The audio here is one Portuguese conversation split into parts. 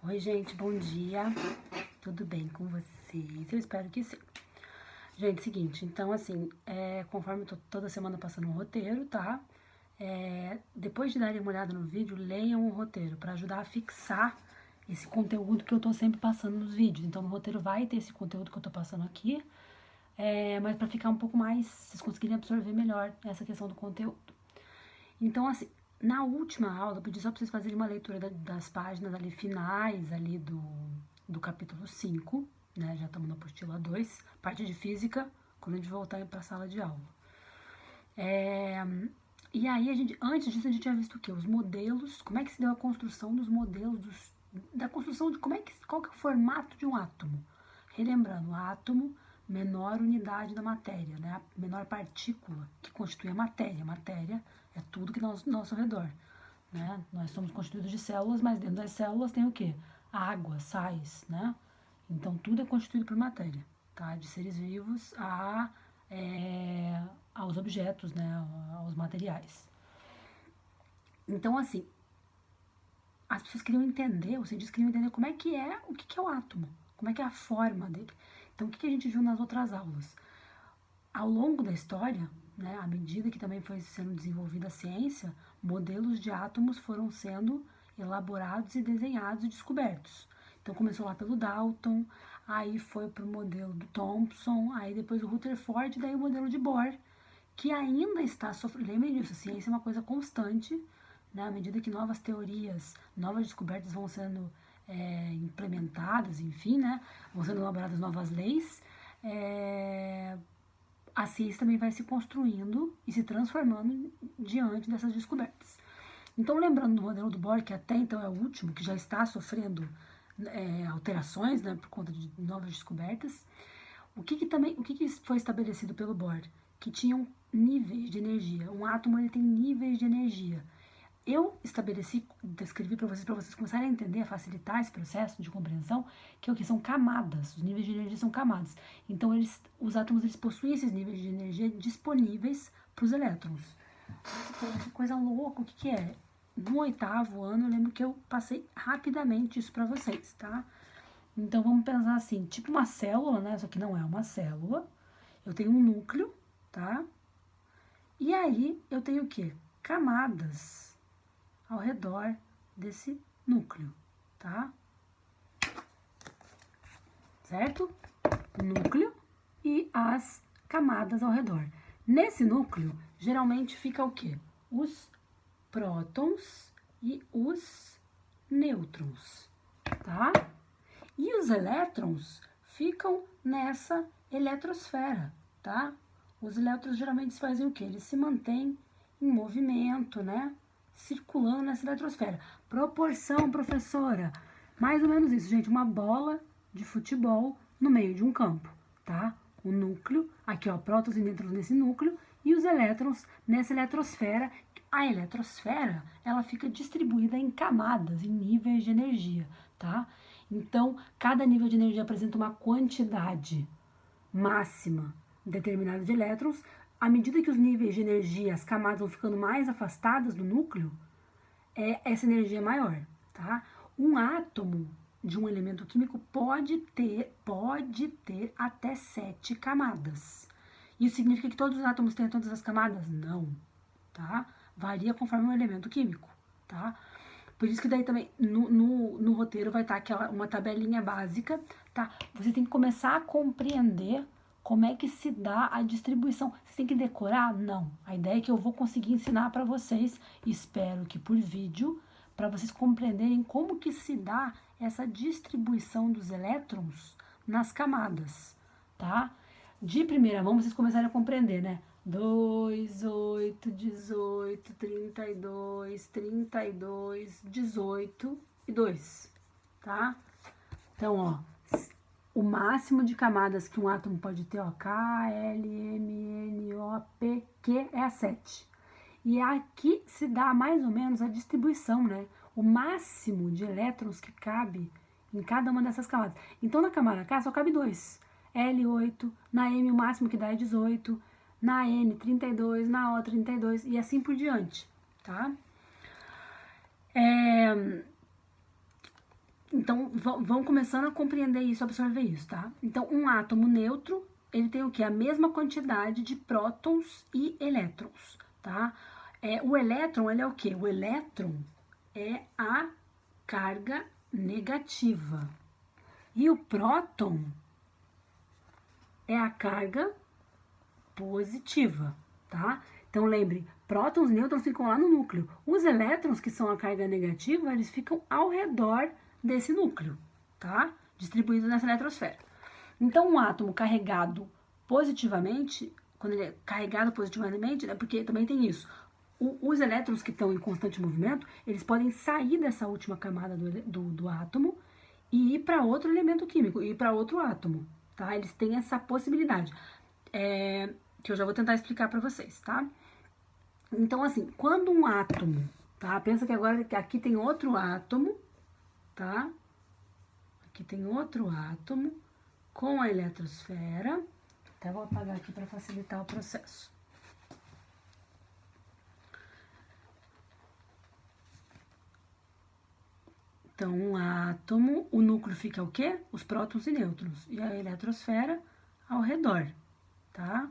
Oi, gente, bom dia. Tudo bem com vocês? Eu espero que sim. Gente, seguinte, então, assim, conforme eu tô toda semana passando um roteiro, tá? Depois de darem uma olhada no vídeo, leiam o roteiro para ajudar a fixar esse conteúdo que eu tô sempre passando nos vídeos. Então, no roteiro vai ter esse conteúdo que eu tô passando aqui, mas para ficar um pouco mais, vocês conseguirem absorver melhor essa questão do conteúdo. Então, assim, na última aula, eu pedi só pra vocês fazerem uma leitura das páginas ali finais ali do capítulo 5, né? Já estamos na apostila 2, parte de física, quando a gente voltar para a sala de aula. E aí, antes disso, a gente tinha visto o quê? Os modelos, como é que se deu a construção dos modelos, da construção de qual que é o formato de um átomo. Relembrando, o átomo, menor unidade da matéria, né? A menor partícula que constitui a matéria. A matéria é tudo que está ao nosso redor, né? Nós somos constituídos de células, mas dentro das células tem o quê? Água, sais, né? Então, tudo é constituído por matéria, tá? De seres vivos aos objetos, né? Aos materiais. Então, assim, as pessoas queriam entender, os cientistas queriam entender o que é o átomo, como é que é a forma dele. Então, o que a gente viu nas outras aulas? Ao longo da história, né, à medida que também foi sendo desenvolvida a ciência, modelos de átomos foram sendo elaborados e desenhados e descobertos. Então começou lá pelo Dalton, aí foi para o modelo do Thomson, aí depois o Rutherford, daí o modelo de Bohr, que ainda está sofrendo. Lembrem disso, a ciência é uma coisa constante, né, à medida que novas teorias, novas descobertas vão sendo implementadas, enfim, né, vão sendo elaboradas novas leis, a ciência também vai se construindo e se transformando diante dessas descobertas. Então, lembrando do modelo do Bohr, que até então é o último, que já está sofrendo alterações, né, por conta de novas descobertas, o que foi estabelecido pelo Bohr? Que tinham níveis de energia. Um átomo ele tem níveis de energia. Eu descrevi para vocês começarem a entender, a facilitar esse processo de compreensão, que é o que são camadas. Os níveis de energia são camadas. Então, os átomos eles possuem esses níveis de energia disponíveis para os elétrons. Que coisa louca, o que é? No 8º ano, eu lembro que eu passei rapidamente isso para vocês, tá? Então, vamos pensar assim, tipo uma célula, né? Só que não é uma célula. Eu tenho um núcleo, tá? E aí, eu tenho o quê? Camadas ao redor desse núcleo, tá? Certo? Núcleo e as camadas ao redor. Nesse núcleo, geralmente fica o quê? Os prótons e os nêutrons, tá? E os elétrons ficam nessa eletrosfera, tá? Os elétrons geralmente fazem o quê? Eles se mantêm em movimento, né? Circulando nessa eletrosfera. Proporção, professora. Mais ou menos isso, gente. Uma bola de futebol no meio de um campo, tá? O núcleo, aqui ó, prótons e nêutrons nesse núcleo, e os elétrons nessa eletrosfera. A eletrosfera, ela fica distribuída em camadas, em níveis de energia, tá? Então, cada nível de energia apresenta uma quantidade máxima determinada de elétrons. À medida que os níveis de energia, as camadas vão ficando mais afastadas do núcleo, essa energia é maior, tá? Um átomo de um elemento químico pode ter até 7 camadas. Isso significa que todos os átomos têm todas as camadas? Não, tá? Varia conforme o elemento químico, tá? Por isso que daí também no roteiro vai estar uma tabelinha básica, tá? Você tem que começar a compreender como é que se dá a distribuição. Você tem que decorar? Não. A ideia é que eu vou conseguir ensinar para vocês, espero que por vídeo, para vocês compreenderem como que se dá essa distribuição dos elétrons nas camadas, tá? De primeira mão, vocês começarem a compreender, né? 2, 8, 18, 32, 32, 18 e 2, tá? Então, ó, o máximo de camadas que um átomo pode ter, ó, K, L, M, N, O, P, Q é a 7. E aqui se dá mais ou menos a distribuição, né? O máximo de elétrons que cabe em cada uma dessas camadas. Então, na camada K só cabe 2. L8, na M o máximo que dá é 18, na N 32, na O 32 e assim por diante, tá? Então, vão começando a compreender isso, absorver isso, tá? Então, um átomo neutro, ele tem o quê? A mesma quantidade de prótons e elétrons, tá? O elétron, ele é o quê? O elétron é a carga negativa. E o próton é a carga positiva, tá? Então, lembre, prótons e nêutrons ficam lá no núcleo. Os elétrons, que são a carga negativa, eles ficam ao redor desse núcleo, tá? Distribuídos nessa eletrosfera. Então, um átomo carregado positivamente, quando ele é carregado positivamente, né, porque também tem isso, os elétrons que estão em constante movimento, eles podem sair dessa última camada do átomo e ir para outro elemento químico, ir para outro átomo, tá? Eles têm essa possibilidade, que eu já vou tentar explicar para vocês, tá? Então, assim, quando um átomo, tá? Pensa que agora aqui tem outro átomo, tá? Aqui tem outro átomo com a eletrosfera. Até vou apagar aqui para facilitar o processo. Então, um átomo, o núcleo fica o quê? Os prótons e nêutrons. E a eletrosfera ao redor, tá?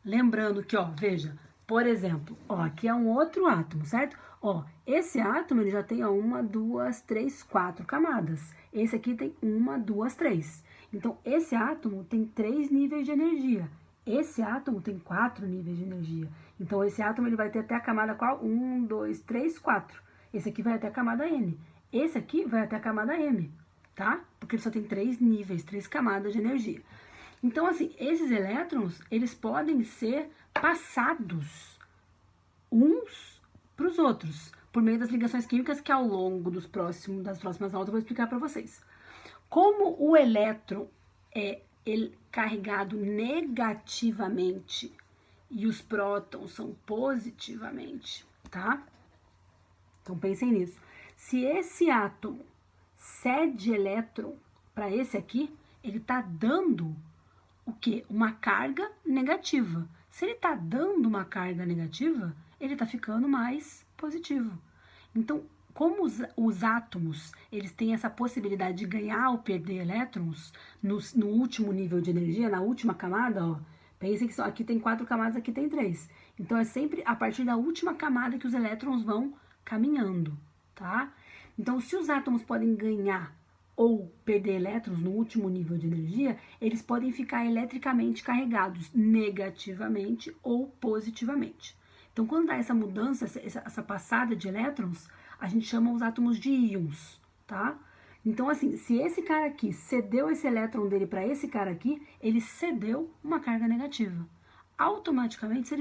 Lembrando que, ó, veja, por exemplo, ó, aqui é um outro átomo, certo? Ó, esse átomo, ele já tem, ó, 1, 2, 3, 4 camadas. Esse aqui tem 1, 2, 3. Então, esse átomo tem 3 níveis de energia. Esse átomo tem 4 níveis de energia. Então, esse átomo, ele vai ter até a camada qual? 1, 2, 3, 4. Esse aqui vai até a camada N. Esse aqui vai até a camada M, tá? Porque ele só tem 3 níveis, 3 camadas de energia. Então, assim, esses elétrons, eles podem ser passados uns para os outros, por meio das ligações químicas que ao longo das próximas aulas eu vou explicar para vocês. Como o elétron é carregado negativamente e os prótons são positivamente, tá? Então, pensem nisso. Se esse átomo cede elétron para esse aqui, ele está dando o quê? Uma carga negativa. Se ele está dando uma carga negativa, ele está ficando mais positivo. Então, como os átomos, eles têm essa possibilidade de ganhar ou perder elétrons no último nível de energia, na última camada, ó, pensem que aqui tem 4 camadas, aqui tem 3. Então, é sempre a partir da última camada que os elétrons vão caminhando, tá? Então, se os átomos podem ganhar ou perder elétrons no último nível de energia, eles podem ficar eletricamente carregados negativamente ou positivamente. Então, quando dá essa mudança, essa passada de elétrons, a gente chama os átomos de íons, tá? Então, assim, se esse cara aqui cedeu esse elétron dele para esse cara aqui, ele cedeu uma carga negativa. Automaticamente, se ele